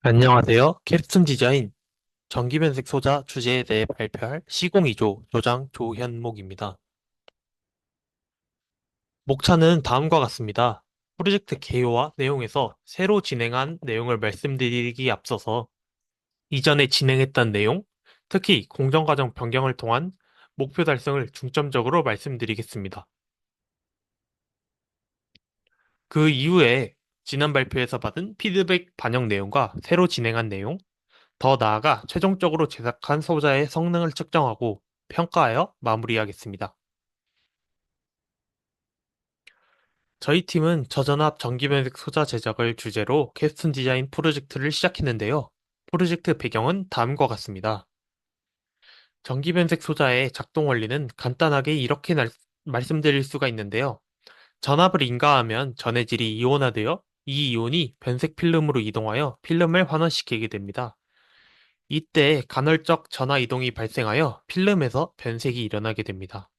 안녕하세요. 캡스톤 디자인 전기변색 소자 주제에 대해 발표할 시공2조 조장 조현목입니다. 목차는 다음과 같습니다. 프로젝트 개요와 내용에서 새로 진행한 내용을 말씀드리기 앞서서 이전에 진행했던 내용, 특히 공정과정 변경을 통한 목표 달성을 중점적으로 말씀드리겠습니다. 그 이후에 지난 발표에서 받은 피드백 반영 내용과 새로 진행한 내용, 더 나아가 최종적으로 제작한 소자의 성능을 측정하고 평가하여 마무리하겠습니다. 저희 팀은 저전압 전기변색 소자 제작을 주제로 캡스톤 디자인 프로젝트를 시작했는데요. 프로젝트 배경은 다음과 같습니다. 전기변색 소자의 작동 원리는 간단하게 이렇게 말씀드릴 수가 있는데요. 전압을 인가하면 전해질이 이온화되어 이 이온이 변색 필름으로 이동하여 필름을 환원시키게 됩니다. 이때 간헐적 전하 이동이 발생하여 필름에서 변색이 일어나게 됩니다.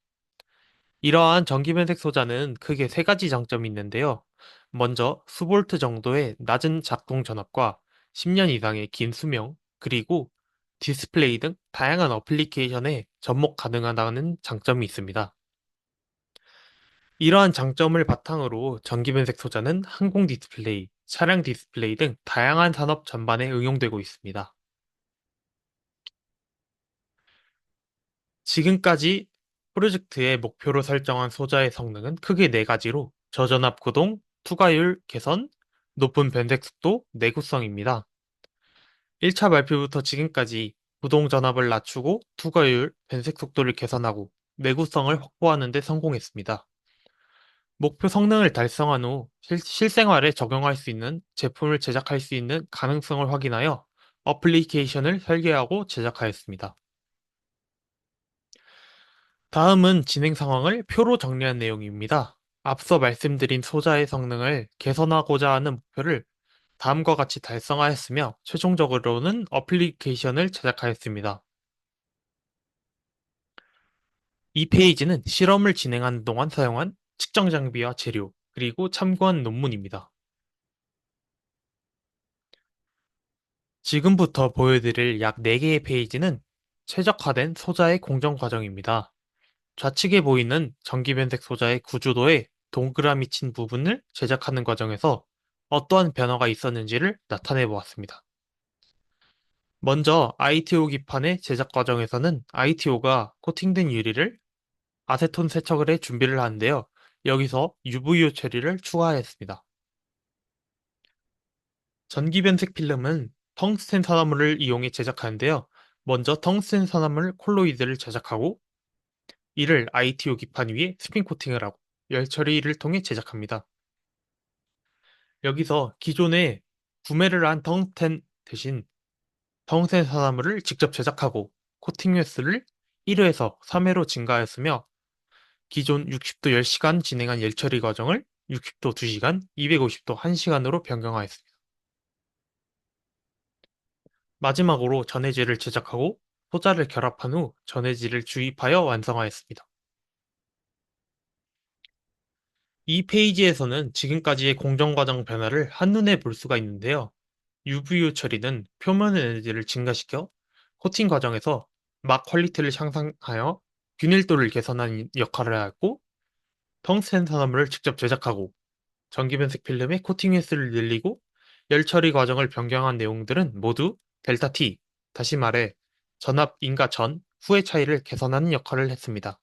이러한 전기변색 소자는 크게 세 가지 장점이 있는데요. 먼저 수볼트 정도의 낮은 작동 전압과 10년 이상의 긴 수명, 그리고 디스플레이 등 다양한 어플리케이션에 접목 가능하다는 장점이 있습니다. 이러한 장점을 바탕으로 전기변색 소자는 항공 디스플레이, 차량 디스플레이 등 다양한 산업 전반에 응용되고 있습니다. 지금까지 프로젝트의 목표로 설정한 소자의 성능은 크게 네 가지로 저전압 구동, 투과율 개선, 높은 변색 속도, 내구성입니다. 1차 발표부터 지금까지 구동 전압을 낮추고 투과율, 변색 속도를 개선하고 내구성을 확보하는 데 성공했습니다. 목표 성능을 달성한 후 실생활에 적용할 수 있는 제품을 제작할 수 있는 가능성을 확인하여 어플리케이션을 설계하고 제작하였습니다. 다음은 진행 상황을 표로 정리한 내용입니다. 앞서 말씀드린 소자의 성능을 개선하고자 하는 목표를 다음과 같이 달성하였으며 최종적으로는 어플리케이션을 제작하였습니다. 이 페이지는 실험을 진행하는 동안 사용한 측정 장비와 재료, 그리고 참고한 논문입니다. 지금부터 보여드릴 약 4개의 페이지는 최적화된 소자의 공정 과정입니다. 좌측에 보이는 전기변색 소자의 구조도에 동그라미 친 부분을 제작하는 과정에서 어떠한 변화가 있었는지를 나타내 보았습니다. 먼저 ITO 기판의 제작 과정에서는 ITO가 코팅된 유리를 아세톤 세척을 해 준비를 하는데요. 여기서 UVO 처리를 추가하였습니다. 전기변색 필름은 텅스텐 산화물을 이용해 제작하는데요. 먼저 텅스텐 산화물 콜로이드를 제작하고 이를 ITO 기판 위에 스핀 코팅을 하고 열 처리를 통해 제작합니다. 여기서 기존에 구매를 한 텅스텐 대신 텅스텐 산화물을 직접 제작하고 코팅 횟수를 1회에서 3회로 증가하였으며 기존 60도 10시간 진행한 열 처리 과정을 60도 2시간, 250도 1시간으로 변경하였습니다. 마지막으로 전해질을 제작하고 소자를 결합한 후 전해질을 주입하여 완성하였습니다. 이 페이지에서는 지금까지의 공정과정 변화를 한눈에 볼 수가 있는데요. UVU 처리는 표면 에너지를 증가시켜 코팅 과정에서 막 퀄리티를 향상하여 균일도를 개선하는 역할을 하였고, 텅스텐 산화물을 직접 제작하고 전기변색 필름의 코팅 횟수를 늘리고 열 처리 과정을 변경한 내용들은 모두 델타 T, 다시 말해 전압 인가 전, 후의 차이를 개선하는 역할을 했습니다.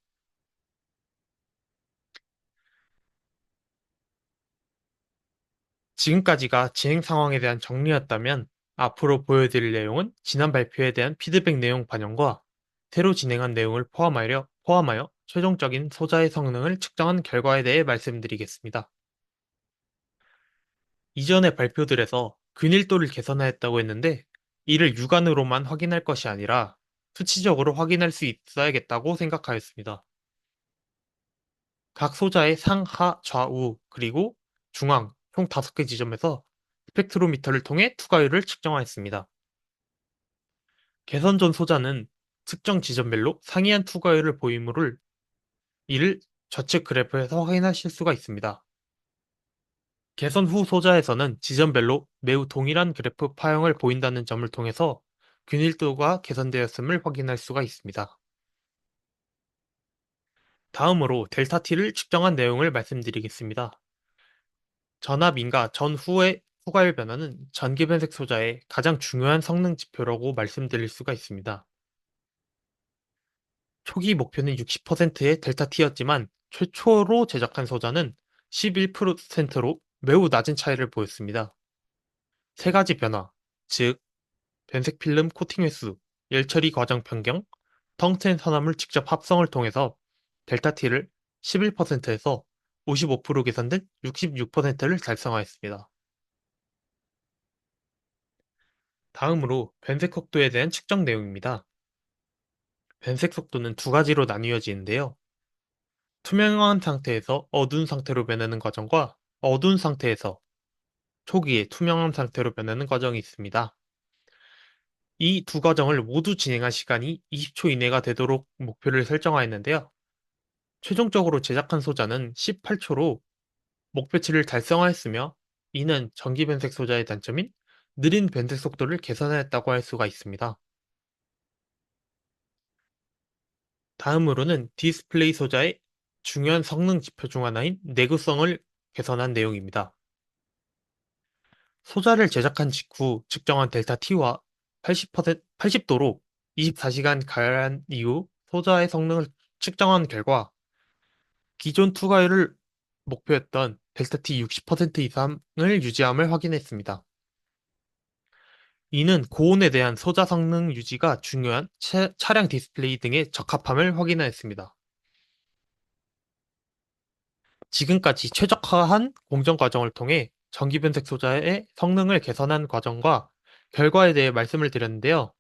지금까지가 진행 상황에 대한 정리였다면 앞으로 보여드릴 내용은 지난 발표에 대한 피드백 내용 반영과 새로 진행한 내용을 포함하여 최종적인 소자의 성능을 측정한 결과에 대해 말씀드리겠습니다. 이전의 발표들에서 균일도를 개선하였다고 했는데 이를 육안으로만 확인할 것이 아니라 수치적으로 확인할 수 있어야겠다고 생각하였습니다. 각 소자의 상, 하, 좌우, 그리고 중앙 총 5개 지점에서 스펙트로미터를 통해 투과율을 측정하였습니다. 개선 전 소자는 특정 지점별로 상이한 투과율을 보이므로 이를 좌측 그래프에서 확인하실 수가 있습니다. 개선 후 소자에서는 지점별로 매우 동일한 그래프 파형을 보인다는 점을 통해서 균일도가 개선되었음을 확인할 수가 있습니다. 다음으로 델타 T를 측정한 내용을 말씀드리겠습니다. 전압 인가 전후의 후가율 변화는 전기 변색 소자의 가장 중요한 성능 지표라고 말씀드릴 수가 있습니다. 초기 목표는 60%의 델타 T였지만 최초로 제작한 소자는 11%로 매우 낮은 차이를 보였습니다. 세 가지 변화, 즉 변색 필름 코팅 횟수, 열 처리 과정 변경, 텅스텐 산화물 직접 합성을 통해서 델타 T를 11%에서 55% 개선된 66%를 달성하였습니다. 다음으로 변색 속도에 대한 측정 내용입니다. 변색 속도는 두 가지로 나뉘어지는데요. 투명한 상태에서 어두운 상태로 변하는 과정과 어두운 상태에서 초기에 투명한 상태로 변하는 과정이 있습니다. 이 두 과정을 모두 진행한 시간이 20초 이내가 되도록 목표를 설정하였는데요. 최종적으로 제작한 소자는 18초로 목표치를 달성하였으며 이는 전기 변색 소자의 단점인 느린 변색 속도를 개선하였다고 할 수가 있습니다. 다음으로는 디스플레이 소자의 중요한 성능 지표 중 하나인 내구성을 개선한 내용입니다. 소자를 제작한 직후 측정한 델타 T와 80도로 24시간 가열한 이후 소자의 성능을 측정한 결과 기존 투과율을 목표였던 델타 T 60% 이상을 유지함을 확인했습니다. 이는 고온에 대한 소자 성능 유지가 중요한 차량 디스플레이 등의 적합함을 확인하였습니다. 지금까지 최적화한 공정 과정을 통해 전기변색 소자의 성능을 개선한 과정과 결과에 대해 말씀을 드렸는데요.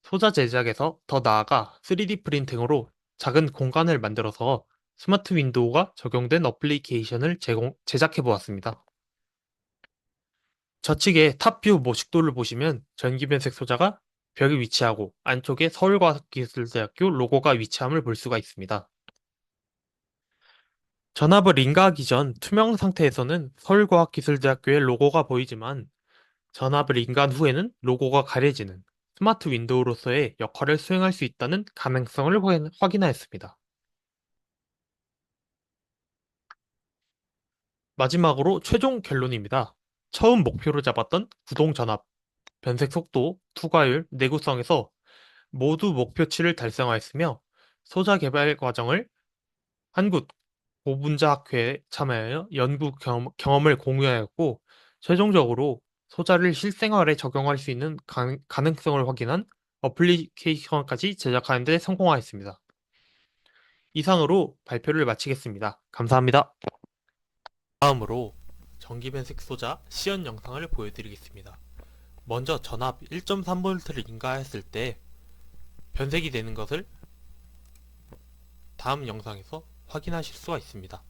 소자 제작에서 더 나아가 3D 프린팅으로 작은 공간을 만들어서 스마트 윈도우가 적용된 어플리케이션을 제작해 보았습니다. 저측에 탑뷰 모식도를 보시면 전기변색 소자가 벽에 위치하고 안쪽에 서울과학기술대학교 로고가 위치함을 볼 수가 있습니다. 전압을 인가하기 전 투명 상태에서는 서울과학기술대학교의 로고가 보이지만 전압을 인가한 후에는 로고가 가려지는 스마트 윈도우로서의 역할을 수행할 수 있다는 가능성을 확인하였습니다. 마지막으로 최종 결론입니다. 처음 목표로 잡았던 구동 전압, 변색 속도, 투과율, 내구성에서 모두 목표치를 달성하였으며 소자 개발 과정을 한국 고분자학회에 참여하여 연구 경험을 공유하였고 최종적으로 소자를 실생활에 적용할 수 있는 가능성을 확인한 어플리케이션까지 제작하는 데 성공하였습니다. 이상으로 발표를 마치겠습니다. 감사합니다. 다음으로 전기변색 소자 시연 영상을 보여드리겠습니다. 먼저 전압 1.3V를 인가했을 때 변색이 되는 것을 다음 영상에서 확인하실 수가 있습니다.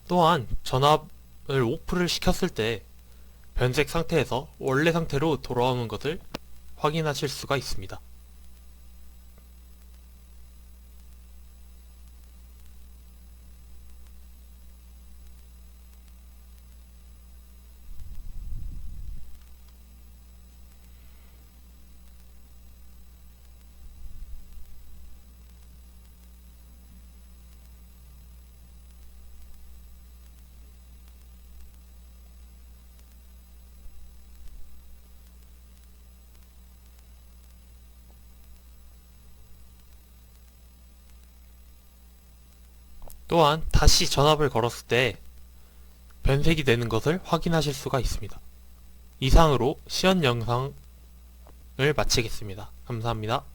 또한 전압을 오프를 시켰을 때 변색 상태에서 원래 상태로 돌아오는 것을 확인하실 수가 있습니다. 또한 다시 전압을 걸었을 때 변색이 되는 것을 확인하실 수가 있습니다. 이상으로 시연 영상을 마치겠습니다. 감사합니다.